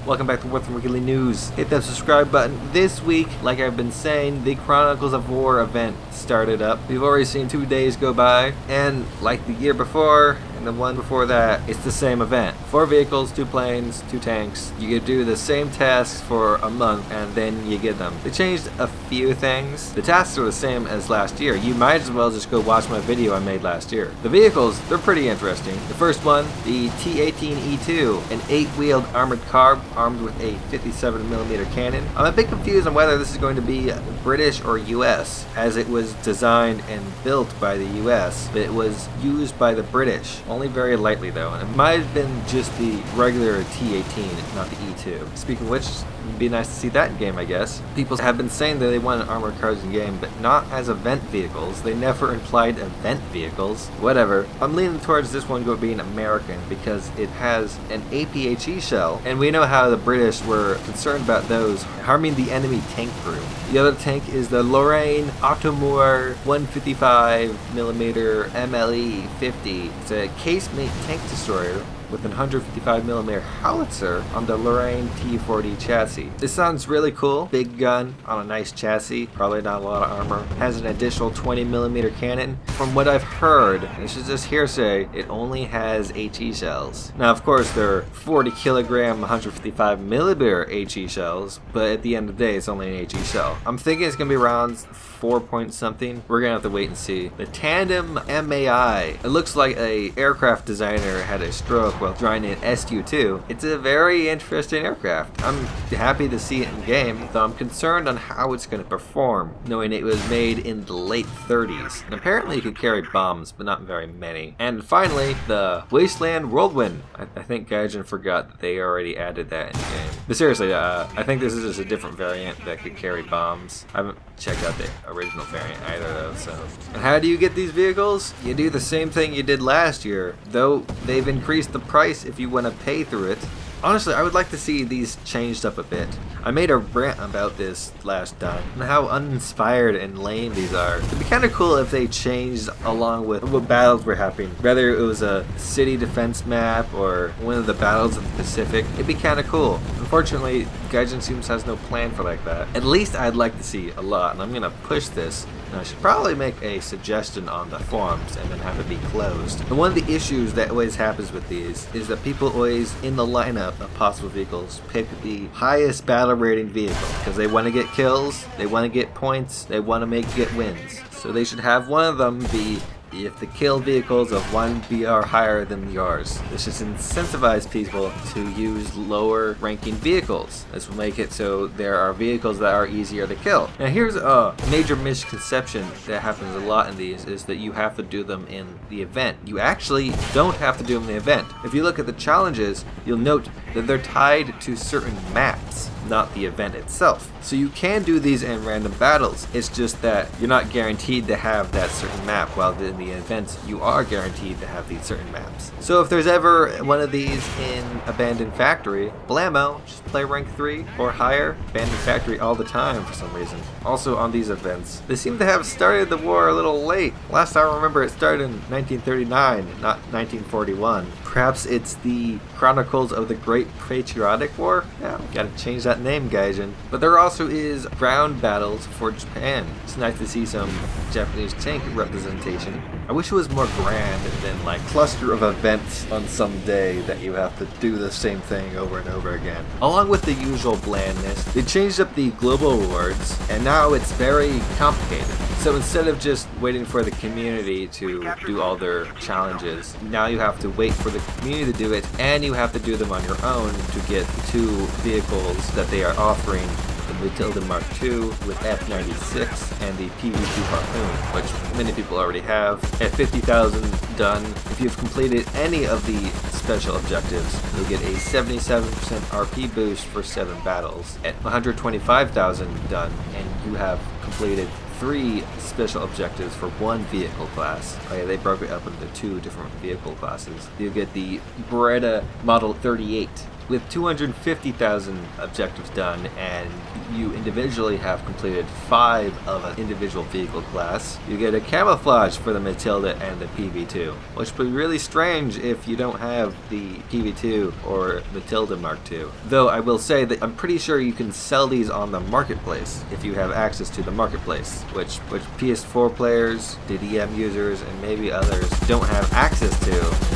Welcome back to Worth Weekly News. Hit that subscribe button. This week, like I've been saying, the Chronicles of War event started up. We've already seen 2 days go by, and like the year before and the one before that, it's the same event. 4 vehicles, 2 planes, 2 tanks. You could do the same tasks for a month and then you get them. They changed a few things. The tasks are the same as last year. You might as well just go watch my video I made last year. The vehicles, they're pretty interesting. The first one, the T-18E2, an 8-wheeled armored car armed with a 57mm cannon. I'm a bit confused on whether this is going to be British or US, as it was designed and built by the US, but it was used by the British. Only very lightly though, and it might have been just the regular T-18, not the E2. Speaking of which, it'd be nice to see that in game, I guess. People have been saying that they wanted armored cars in game, but not as event vehicles. They never implied event vehicles. Whatever. I'm leaning towards this one being American because it has an APHE shell, and we know how the British were concerned about those harming the enemy tank crew. The other tank is the Lorraine Octomore 155mm MLE 50. It's a casemate tank destroyer with an 155mm howitzer on the Lorraine T40 chassis. This sounds really cool. Big gun on a nice chassis, probably not a lot of armor. Has an additional 20mm cannon. From what I've heard, this is just hearsay, it only has HE shells. Now of course they're 40kg 155mm HE shells, but at the end of the day it's only an HE shell. I'm thinking it's gonna be around 4 point something. We're gonna have to wait and see. The TANDEM-MAI. It looks like a aircraft designer had a stroke while drawing an SU-2. It's a very interesting aircraft. I'm happy to see it in game, though I'm concerned on how it's going to perform, knowing it was made in the late 30s. And apparently it could carry bombs, but not very many. And finally, the Wasteland Whirlwind. I think Gaijin forgot that they already added that in game. But seriously, I think this is just a different variant that could carry bombs. I haven't checked out the original variant either though, so. And how do you get these vehicles? You do the same thing you did last year, though they've increased the price if you want to pay through it. Honestly, I would like to see these changed up a bit. I made a rant about this last time, and how uninspired and lame these are. It'd be kind of cool if they changed along with what battles were happening. Whether it was a city defense map or one of the battles of the Pacific, it'd be kind of cool. Unfortunately, Gaijin Seems has no plan for like that. At least I'd like to see a lot, and I'm gonna push this. And I should probably make a suggestion on the forums and then have it be closed. And one of the issues that always happens with these is that people always, in the lineup of possible vehicles, pick the highest battle rating vehicle because they want to get kills, they want to get points, they want to get wins. So they should have one of them be if the kill vehicles of 1 BR higher than yours. This should incentivize people to use lower ranking vehicles. This will make it so there are vehicles that are easier to kill. Now here's a major misconception that happens a lot in these, is that you have to do them in the event. You actually don't have to do them in the event. If you look at the challenges, you'll note that they're tied to certain maps, not the event itself. So you can do these in random battles. It's just that you're not guaranteed to have that certain map, while in the events you are guaranteed to have these certain maps. So if there's ever one of these in Abandoned Factory, blammo, just play rank 3 or higher. Abandoned Factory all the time for some reason. Also on these events, they seem to have started the war a little late. Last I remember it started in 1939, not 1941. Perhaps it's the Chronicles of the Great Patriotic War? Yeah, gotta change that name, Gaijin. But there also is ground battles for Japan. It's nice to see some Japanese tank representation. I wish it was more grand than like cluster of events on some day that you have to do the same thing over and over again. Along with the usual blandness, they changed up the global awards, and now it's very complicated. So instead of just waiting for the community to do all their challenges, now you have to wait for the community to do it, and you have to do them on your own to get the 2 vehicles that they are offering. The Matilda Mark II with F96 and the PV2 Harpoon, which many people already have. At 50,000 done, if you've completed any of the special objectives, you'll get a 77% RP boost for 7 battles. At 125,000 done, and you have completed 3 special objectives for 1 vehicle class. Oh yeah, they broke it up into 2 different vehicle classes. You get the Beretta Model 38 With 250,000 objectives done, and you individually have completed 5 of an individual vehicle class, you get a camouflage for the Matilda and the PV2, which would be really strange if you don't have the PV2 or Matilda Mark II. Though I will say that I'm pretty sure you can sell these on the marketplace if you have access to the marketplace, which PS4 players, DDM users, and maybe others don't have access to.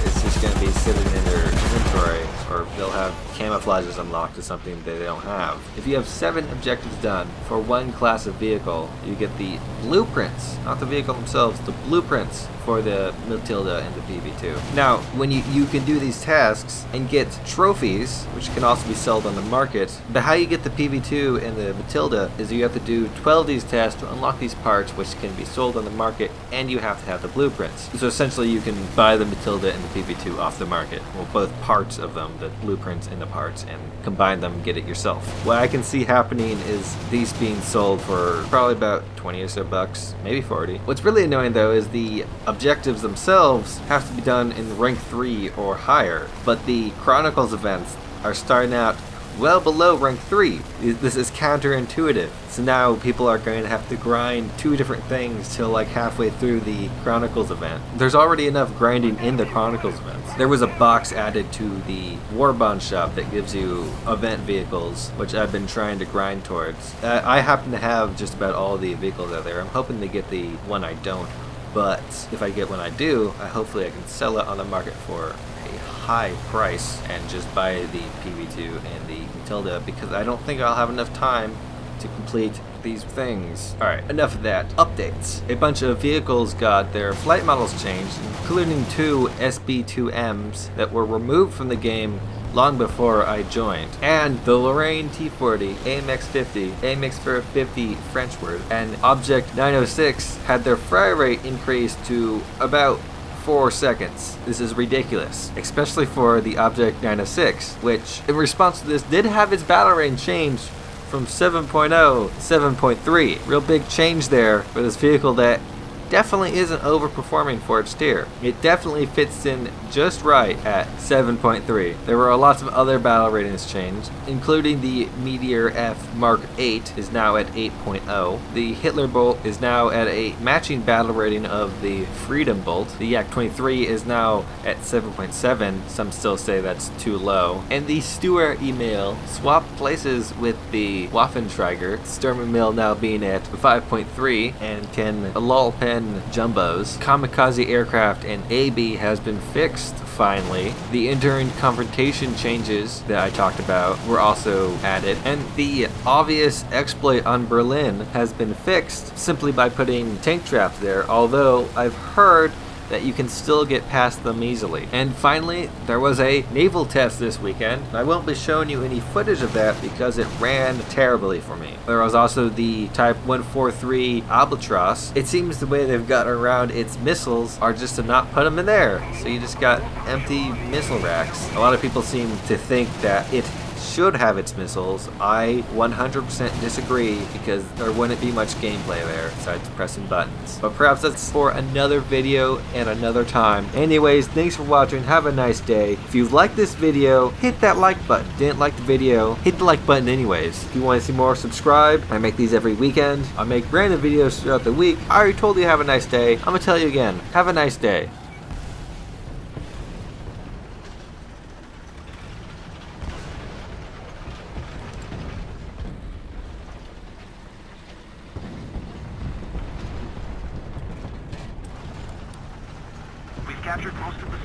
It's just going to be sitting in their inventory, or they'll have camouflages unlocked to something they don't have. If you have 7 objectives done for one class of vehicle, you get the blueprints, not the vehicle themselves, the blueprints for the Matilda and the PV2. Now, when you can do these tasks and get trophies, which can also be sold on the market, but how you get the PV2 and the Matilda is you have to do 12 of these tasks to unlock these parts, which can be sold on the market, and you have to have the blueprints. So essentially you can buy the Matilda and the PV2 off the market, well, both parts of them, the blueprints and the parts, and combine them and get it yourself. What I can see happening is these being sold for probably about 20 or so bucks, maybe 40. What's really annoying though is the objectives themselves have to be done in rank 3 or higher, but the Chronicles events are starting out well below rank 3. This is counterintuitive. So now people are going to have to grind 2 different things till like halfway through the Chronicles event. There's already enough grinding in the Chronicles events. There was a box added to the Warbond shop that gives you event vehicles, which I've been trying to grind towards. I happen to have just about all the vehicles out there. I'm hoping to get the one I don't, but if I get one I do, hopefully I can sell it on the market for a high price and just buy the PV2 and the Matilda, because I don't think I'll have enough time to complete these things. Alright, enough of that. Updates. A bunch of vehicles got their flight models changed, including 2 SB2Ms that were removed from the game long before I joined. And the Lorraine T40, AMX50, AMX50 French word, and Object 906 had their fry rate increased to about 4 seconds. This is ridiculous, especially for the Object 906, which in response to this did have its battle range changed from 7.0 to 7.3. Real big change there for this vehicle that definitely isn't overperforming for its tier. It definitely fits in just right at 7.3. There were lots of other battle ratings changed, including the Meteor F Mark 8 is now at 8.0. The Hitler Bolt is now at a matching battle rating of the Freedom Bolt. The Yak 23 is now at 7.7. Some still say that's too low. And the Stuart email swapped places with the Waffensteiger, Sturmmill now being at 5.3, and can lol pen jumbos. Kamikaze aircraft and AB has been fixed finally. The enduring confrontation changes that I talked about were also added, and the obvious exploit on Berlin has been fixed simply by putting tank traps there, although I've heard that you can still get past them easily. And finally, there was a naval test this weekend. I won't be showing you any footage of that because it ran terribly for me. There was also the Type 143 Albatross. It seems the way they've gotten around its missiles are just to not put them in there. So you just got empty missile racks. A lot of people seem to think that it should have its missiles. I 100% disagree, because there wouldn't be much gameplay there besides pressing buttons. But perhaps that's for another video and another time. Anyways, thanks for watching. Have a nice day. If you liked this video, hit that like button. Didn't like the video, hit the like button anyways. If you want to see more, subscribe. I make these every weekend. I make random videos throughout the week. I already told you have a nice day. I'm gonna tell you again. Have a nice day. Captured most of the